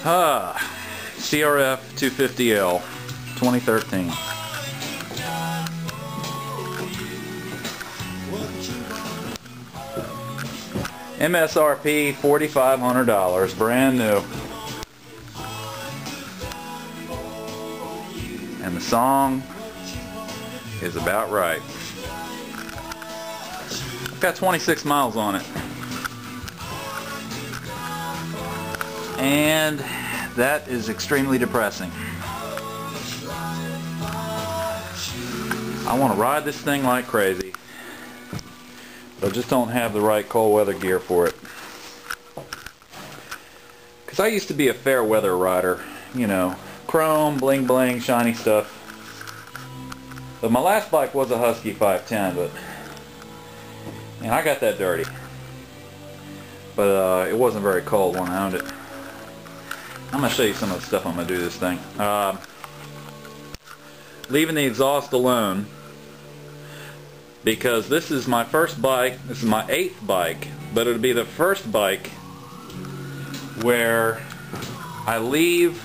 CRF250L 2013. MSRP $4,500, brand new. And the song is about right. I've got 26 miles on it. And that is extremely depressing. I want to ride this thing like crazy, but I just don't have the right cold weather gear for it. Because I used to be a fair weather rider, you know, chrome, bling bling, shiny stuff. But my last bike was a Husky 510, but and I got that dirty. But it wasn't very cold when I owned it. I'm going to show you some of the stuff I'm going to do this thing. Leaving the exhaust alone, because this is my first bike. This is my 8th bike, but it'll be the first bike where I leave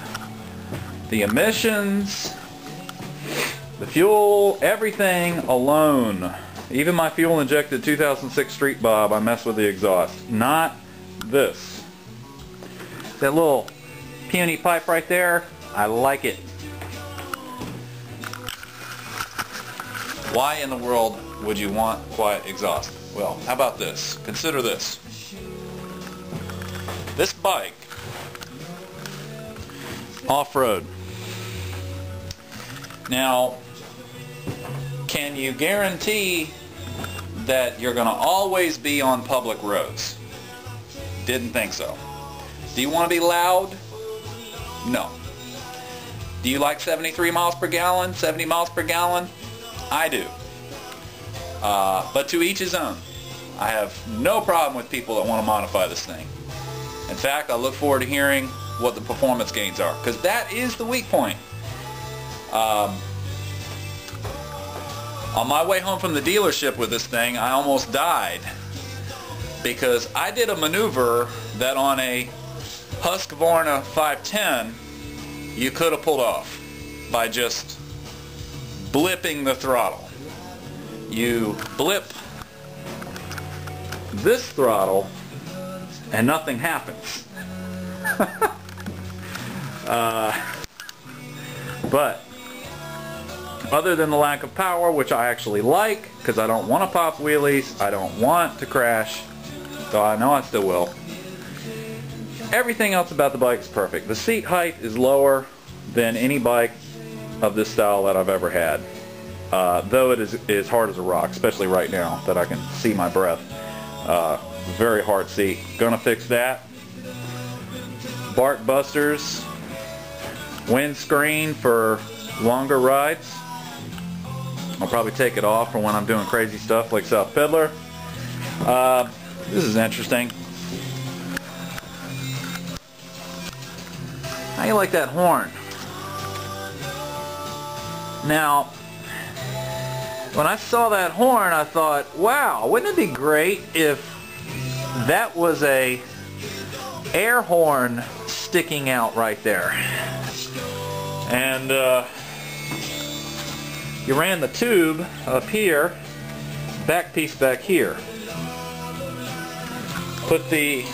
the emissions, the fuel, everything alone. Even my fuel injected 2006 Street Bob, I mess with the exhaust. Not this. That little puny pipe right there, I like it. Why in the world would you want quiet exhaust? Well, how about this? Consider this. This bike, off-road. Now, can you guarantee that you're going to always be on public roads? Didn't think so. Do you want to be loud? No. Do you like 73 miles per gallon, 70 miles per gallon? I do. But to each his own. I have no problem with people that want to modify this thing. In fact, I look forward to hearing what the performance gains are, because that is the weak point. On my way home from the dealership with this thing, I almost died because I did a maneuver that on a Husqvarna 510 you could have pulled off by just blipping the throttle. You blip this throttle and nothing happens. But other than the lack of power, which I actually like, because I don't want to pop wheelies, I don't want to crash, though I know I still will. Everything else about the bike is perfect. The seat height is lower than any bike of this style that I've ever had. Though it is hard as a rock, especially right now that I can see my breath. Very hard seat. Gonna fix that. Bark busters. Windscreen for longer rides. I'll probably take it off for when I'm doing crazy stuff like South Peddler. This is interesting. How you like that horn? Now, when I saw that horn, I thought, wow, wouldn't it be great if that was a air horn sticking out right there? And you ran the tube up here, back piece back here. Put the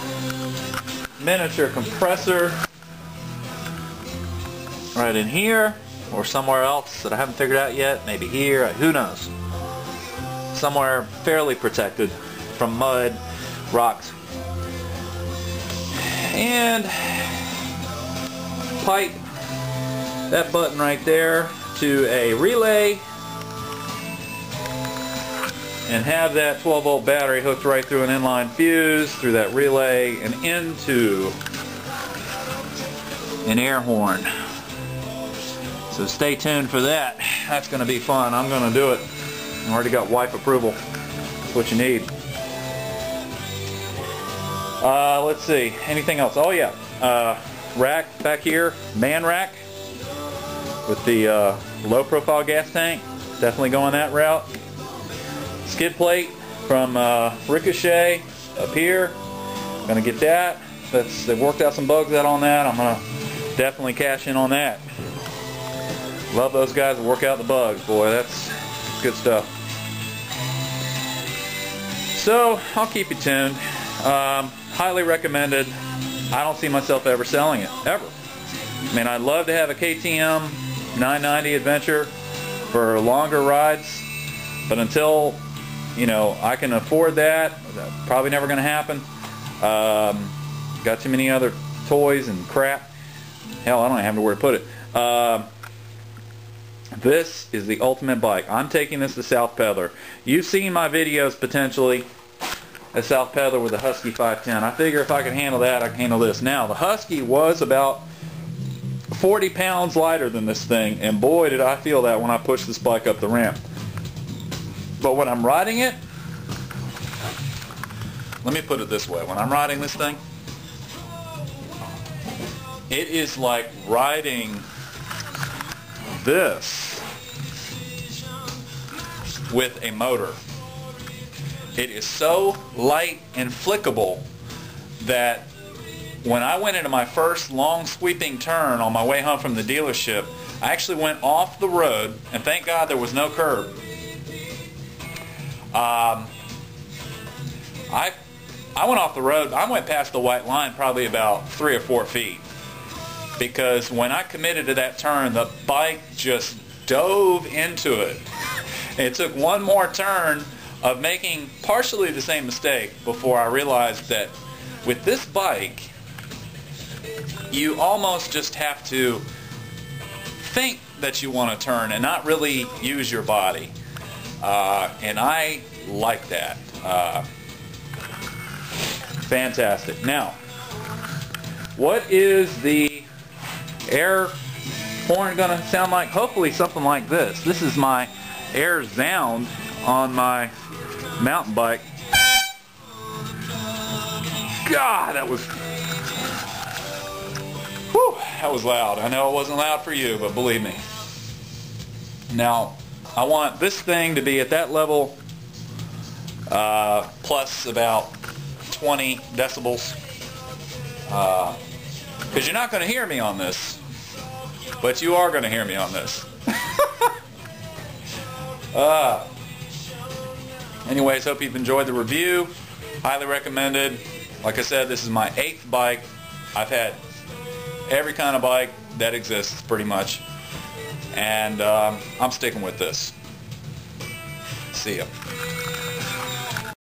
miniature compressor right in here, or somewhere else that I haven't figured out yet. Maybe here, who knows. Somewhere fairly protected from mud, rocks. And pipe that button right there to a relay and have that 12-volt battery hooked right through an inline fuse through that relay and into an air horn. So stay tuned for that. That's going to be fun. I'm going to do it. I already got wife approval. That's what you need. Let's see. Anything else? Oh yeah. Rack back here. Man rack with the low profile gas tank. Definitely going that route. Skid plate from Ricochet up here. Gonna get that. They've worked out some bugs out on that. I'm gonna definitely cash in on that. Love those guys that work out the bugs, boy. That's good stuff. So I'll keep you tuned. Highly recommended. I don't see myself ever selling it, ever. I mean, I'd love to have a KTM 990 Adventure for longer rides, but until, you know, I can afford that, probably never going to happen. Got too many other toys and crap. Hell, I don't have where to put it. This is the ultimate bike. I'm taking this to South Peddler. You've seen my videos potentially at South Peddler with the Husky 510. I figure if I can handle that, I can handle this. Now, the Husky was about 40 pounds lighter than this thing, and boy did I feel that when I pushed this bike up the ramp. But when I'm riding it, let me put it this way, when I'm riding this thing, it is like riding this with a motor. It is so light and flickable that when I went into my first long sweeping turn on my way home from the dealership, I actually went off the road, and thank God there was no curb. I went off the road. I went past the white line probably about 3 or 4 feet, because when I committed to that turn, the bike just dove into it. It took one more turn of making partially the same mistake before I realized that with this bike, you almost just have to think that you want to turn and not really use your body. And I like that. Fantastic. Now, what is the air horn going to sound like? Hopefully something like this. This is my air sound on my mountain bike. God, that was... Whew, that was loud. I know it wasn't loud for you, but believe me. Now, I want this thing to be at that level, plus about 20 decibels. Because you're not going to hear me on this, but you are going to hear me on this. Anyways, hope you've enjoyed the review. Highly recommended. Like I said, this is my 8th bike. I've had every kind of bike that exists, pretty much. And I'm sticking with this. See ya.